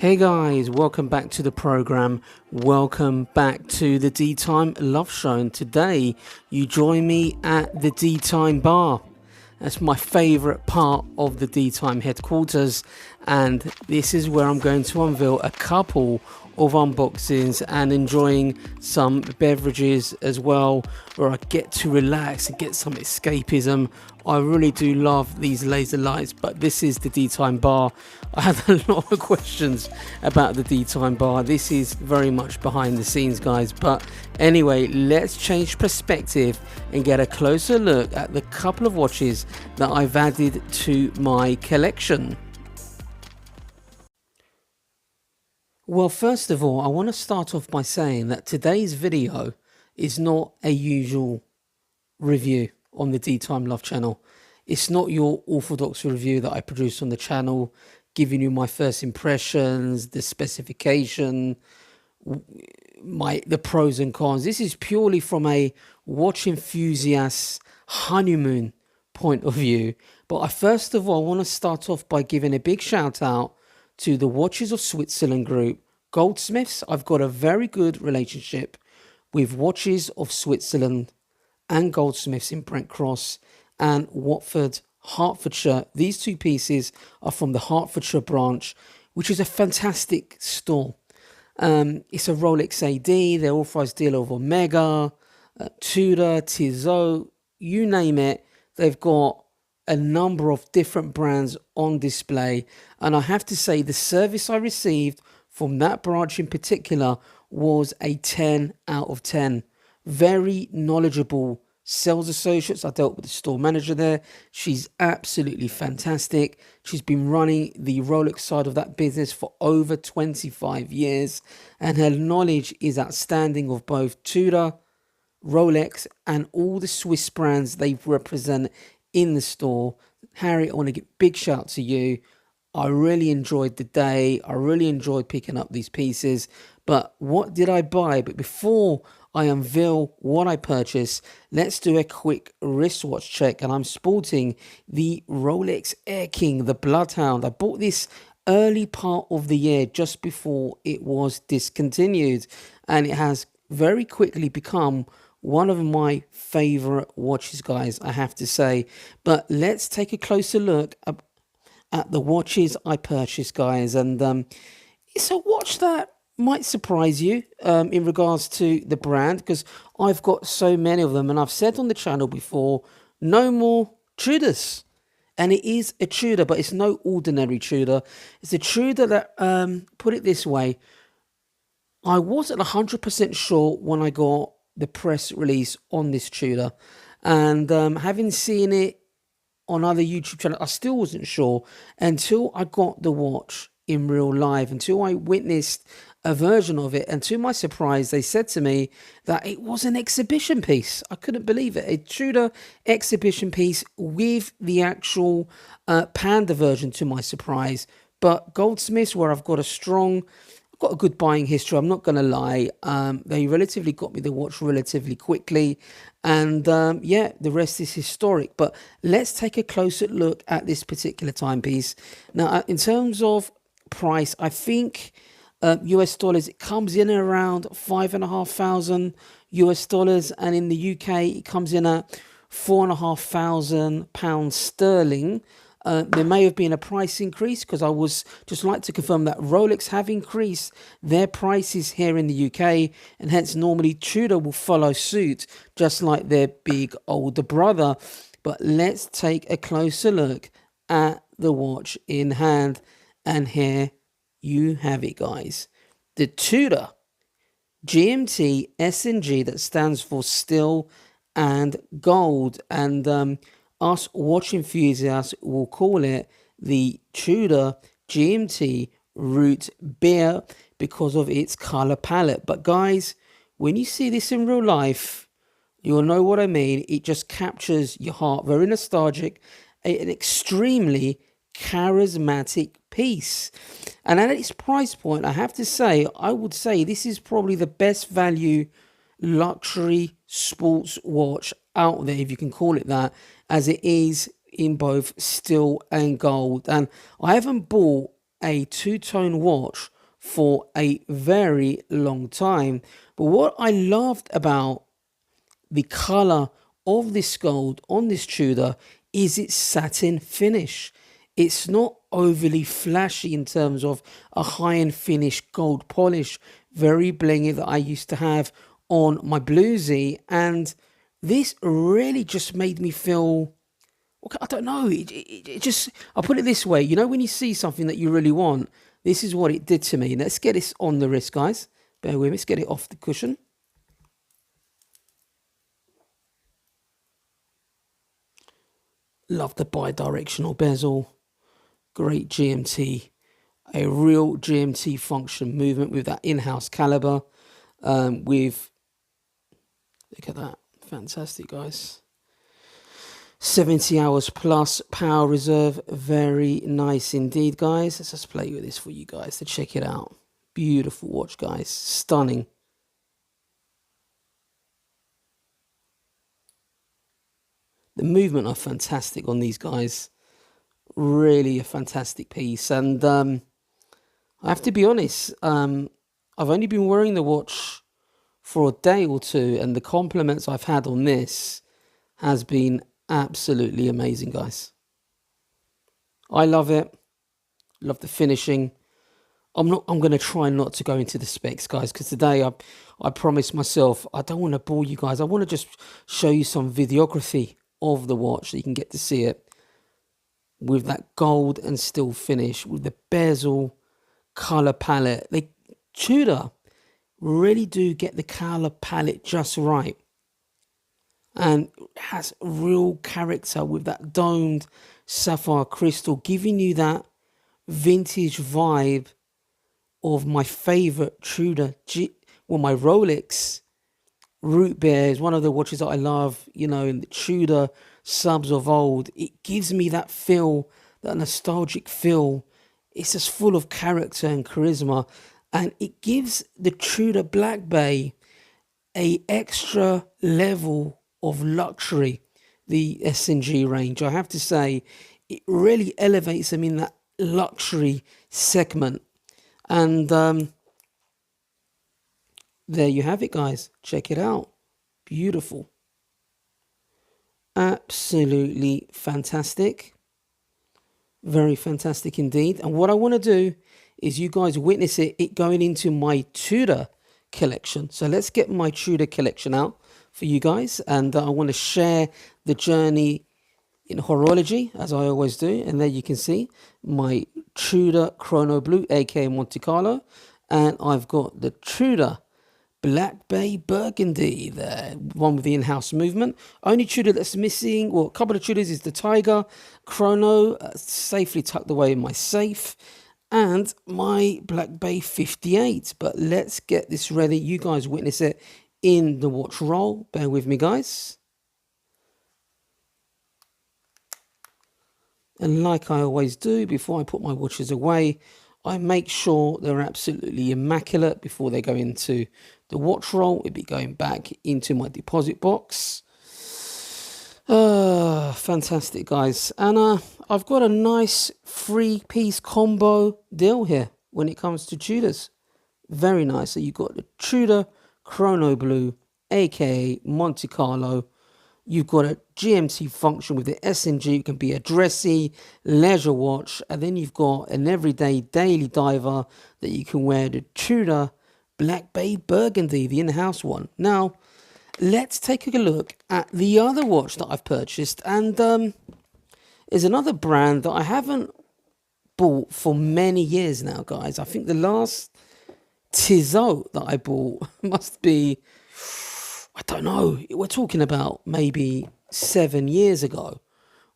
Hey guys, welcome back to the program. Welcome back to the Dee Time Love Show. And today you join me at the Dee Time Bar. That's my favorite part of the Dee Time headquarters. And this is where I'm going to unveil a couple of unboxings and enjoying some beverages as well, where I get to relax and get some escapism. I really do love these laser lights, but this is the Dee Time Bar. I had a lot of questions about the Dee Time Bar. This is very much behind the scenes, guys. But anyway, let's change perspective and get a closer look at the couple of watches that I've added to my collection. Well, first of all, I want to start off by saying that today's video is not a usual review on the DeeTimeLove channel. It's not your orthodox review that I produce on the channel, giving you my first impressions, the specification, the pros and cons. This is purely from a watch enthusiast honeymoon point of view. But I first of all want to start off by giving a big shout out to the Watches of Switzerland group, Goldsmiths. I've got a very good relationship with Watches of Switzerland and Goldsmiths in Brent Cross and Watford, Hertfordshire. These two pieces are from the Hertfordshire branch, which is a fantastic store. It's a Rolex AD, they're authorized dealer of Omega, Tudor, Tissot, you name it. They've got a number of different brands on display, and I have to say the service I received from that branch in particular was a 10 out of 10. Very knowledgeable sales associates. I dealt with the store manager there. She's absolutely fantastic. She's been running the Rolex side of that business for over 25 years, and her knowledge is outstanding of both Tudor, Rolex, and all the Swiss brands they represent in the store. Harry, I want to give a big shout to you. I really enjoyed the day. I really enjoyed picking up these pieces. But what did I buy? But before I unveil what I purchased, let's do a quick wristwatch check. And I'm sporting the Rolex Air King, the Bloodhound. I bought this early part of the year, just before it was discontinued. And it has very quickly become one of my favorite watches, guys, I have to say. But let's take a closer look at the watches I purchased, guys. And it's a watch that might surprise you in regards to the brand, because I've got so many of them. And I've said on the channel before, no more Tudors. And it is a Tudor, but it's no ordinary Tudor. It's a Tudor that, put it this way, I wasn't 100% sure when I got the press release on this Tudor, and having seen it on other YouTube channels, I still wasn't sure until I got the watch in real life, until I witnessed a version of it. And to my surprise, they said to me that it was an exhibition piece. I couldn't believe it. A Tudor exhibition piece with the actual Panda version, to my surprise. But Goldsmiths, where I've got a good buying history, I'm not going to lie. They relatively got me the watch relatively quickly. And yeah, the rest is historic. But let's take a closer look at this particular timepiece. Now, in terms of price, I think US dollars, it comes in at around $5,500 US dollars. And in the UK, it comes in at £4,500 sterling. There may have been a price increase, because I was just like to confirm that Rolex have increased their prices here in the UK, and hence normally Tudor will follow suit, just like their big older brother. But let's take a closer look at the watch in hand, and here you have it, guys. The Tudor GMT S&G, that stands for Still and Gold, and us watch enthusiasts will call it the Tudor GMT Root Beer because of its color palette. But guys, when you see this in real life, you'll know what I mean. It just captures your heart. Very nostalgic, an extremely charismatic piece. And at its price point, I have to say, I would say this is probably the best value luxury sports watch out there, if you can call it that, as it is in both steel and gold. And I haven't bought a two-tone watch for a very long time. But what I loved about the color of this gold on this Tudor is its satin finish. It's not overly flashy in terms of a high-end finish gold polish, very blingy that I used to have on my bluesy, and this really just made me feel, I don't know, it just, I'll put it this way, you know when you see something that you really want, this is what it did to me. Let's get this on the wrist, guys. Bear with me, let's get it off the cushion. Love the bi-directional bezel. Great GMT. A real GMT function movement with that in-house caliber. With, look at that. Fantastic, guys. 70 hours plus power reserve. Very nice indeed, guys. Let's just play with this for you guys to check it out. Beautiful watch, guys. Stunning. The movement are fantastic on these guys. Really a fantastic piece. And I have to be honest, I've only been wearing the watch for a day or two, and the compliments I've had on this has been absolutely amazing, guys. I love it. Love the finishing. I'm going to try not to go into the specs, guys, because today I promised myself I don't want to bore you guys. I want to just show you some videography of the watch so you can get to see it with that gold and steel finish, with the bezel, color palette. Tudor really do get the color palette just right, and has real character with that domed sapphire crystal, giving you that vintage vibe of my favorite Tudor, my Rolex Root Bear is one of the watches that I love, you know, in the Tudor subs of old. It gives me that feel, that nostalgic feel. It's just full of character and charisma, and it gives the Tudor Black Bay a extra level of luxury. The S&G range, I have to say, it really elevates them in that luxury segment. And there you have it, guys. Check it out. Beautiful. Absolutely fantastic. Very fantastic indeed. And what I want to do is you guys witness it going into my Tudor collection. So let's get my Tudor collection out for you guys. And I want to share the journey in horology, as I always do. And there you can see my Tudor Chrono Blue, aka Monte Carlo. And I've got the Tudor Black Bay Burgundy there, one with the in-house movement. Only Tudor that's missing, well, a couple of Tudors, is the Tiger Chrono, safely tucked away in my safe, and my Black Bay 58. But let's get this ready. You guys witness it in the watch roll. Bear with me, guys. And like I always do, before I put my watches away, I make sure they're absolutely immaculate before they go into the watch roll. It'll be going back into my deposit box. Fantastic, guys. And I've got a nice 3-piece combo deal here when it comes to Tudors. Very nice. So you've got the Tudor Chrono Blue, aka Monte Carlo. You've got a GMT function with the S&G. It can be a dressy leisure watch. And then you've got an everyday daily diver that you can wear, the Tudor Black Bay Burgundy, the in-house one. Now, let's take a look at the other watch that I've purchased. And there's another brand that I haven't bought for many years now, guys. I think the last Tissot that I bought must be, I don't know, we're talking about maybe 7 years ago,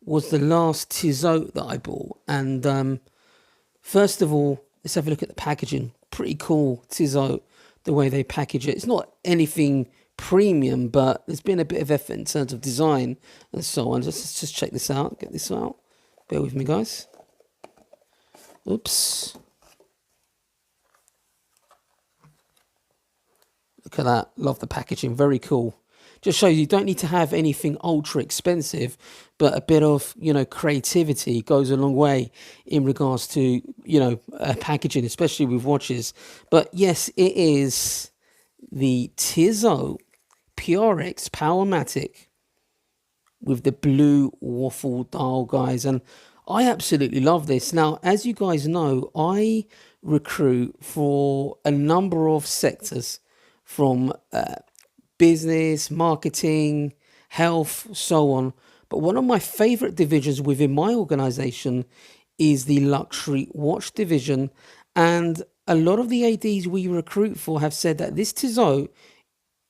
was the last Tissot that I bought. And first of all, let's have a look at the packaging. Pretty cool, Tissot, the way they package it. It's not anything premium, but there's been a bit of effort in terms of design and so on. Let's just check this out, get this out. Bear with me, guys. Oops. Look at that. Love the packaging. Very cool. just shows you don't need to have anything ultra expensive, but a bit of, you know, creativity goes a long way in regards to, you know, packaging, especially with watches. But yes, it is the Tissot PRX Powermatic with the blue waffle dial, guys, and I absolutely love this. Now, as you guys know, I recruit for a number of sectors, from business, marketing, health, so on. But one of my favorite divisions within my organization is the luxury watch division. And a lot of the ADs we recruit for have said that this Tissot,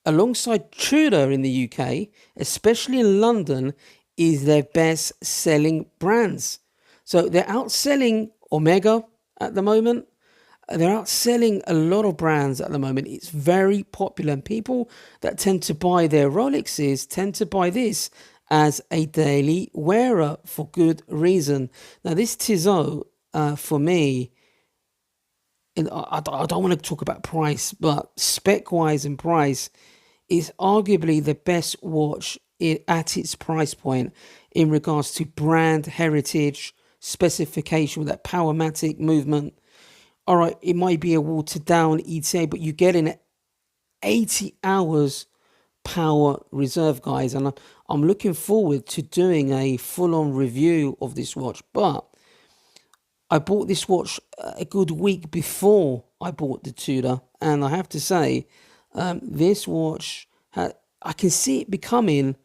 alongside Tudor in the UK, especially in London, is their best selling brands. So they're outselling Omega at the moment. They're outselling a lot of brands at the moment. It's very popular, and people that tend to buy their Rolexes tend to buy this as a daily wearer for good reason. Now, this Tissot, for me, and I don't want to talk about price, but spec-wise and price, is arguably the best watch at its price point in regards to brand heritage, specification with that Powermatic movement. All right, it might be a watered down ETA, but you get in 80 hours power reserve, guys. And I'm looking forward to doing a full-on review of this watch. But I bought this watch a good week before I bought the Tudor. And I have to say, this watch, I can see it becoming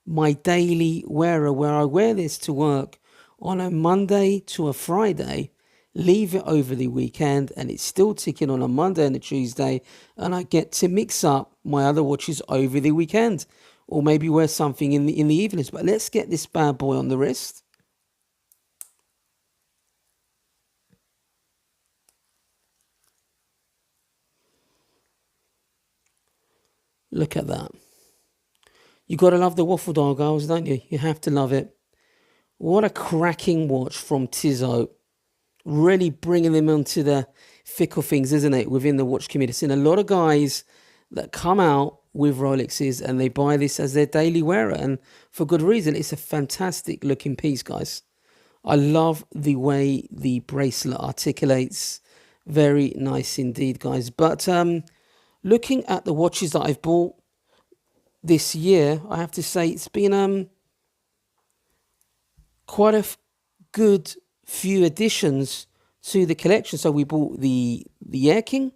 my daily wearer, where I wear this to work on a Monday to a Friday, leave it over the weekend, and it's still ticking on a Monday and a Tuesday, and I get to mix up my other watches over the weekend, or maybe wear something in the evenings. But let's get this bad boy on the wrist. Look at that. You got to love the waffle dial, guys, don't you? You have to love it. What a cracking watch from Tissot. Really bringing them onto the thick of things, isn't it, within the watch community. I've seen a lot of guys that come out with Rolexes and they buy this as their daily wearer, and for good reason. It's a fantastic looking piece, guys. I love the way the bracelet articulates. Very nice indeed, guys. But looking at the watches that I've bought this year, I have to say it's been quite a good few additions to the collection. So we bought the Air King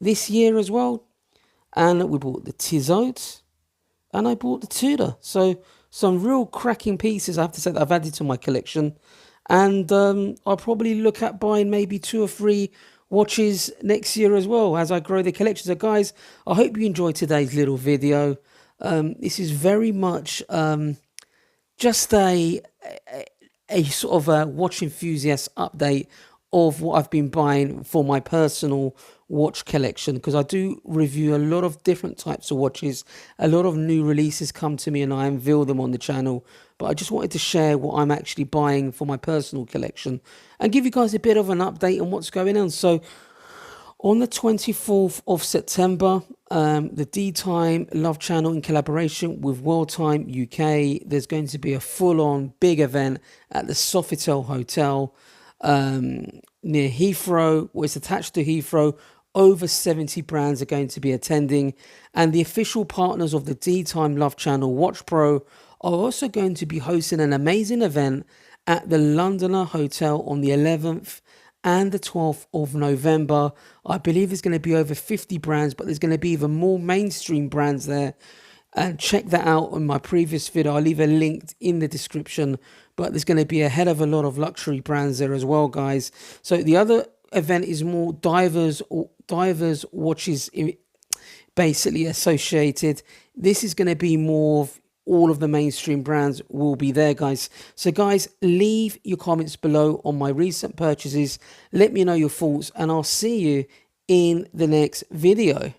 this year as well, and we bought the Tissot, and I bought the Tudor. So some real cracking pieces, I have to say, that I've added to my collection. And I'll probably look at buying maybe 2 or 3 watches next year as well as I grow the collection. So guys, I hope you enjoyed today's little video. This is very much just a sort of a watch enthusiast update of what I've been buying for my personal watch collection, because I do review a lot of different types of watches. A lot of new releases come to me and I unveil them on the channel, but I just wanted to share what I'm actually buying for my personal collection and give you guys a bit of an update on what's going on. So on the 24th of September, the DeeTimeLove channel, in collaboration with World Time UK, there's going to be a full-on big event at the Sofitel Hotel near Heathrow, or it's attached to Heathrow. Over 70 brands are going to be attending, and the official partners of the DeeTimeLove channel, Watch Pro, are also going to be hosting an amazing event at the Londoner Hotel on the 11th and the 12th of November. I believe there's going to be over 50 brands, but there's going to be even more mainstream brands there. And check that out on my previous video. I'll leave a link in the description. But there's going to be a hell of a lot of luxury brands there as well, guys. So the other event is more divers watches basically associated. This is going to be more of all of the mainstream brands will be there, guys. So guys, leave your comments below on my recent purchases. Let me know your thoughts, and I'll see you in the next video.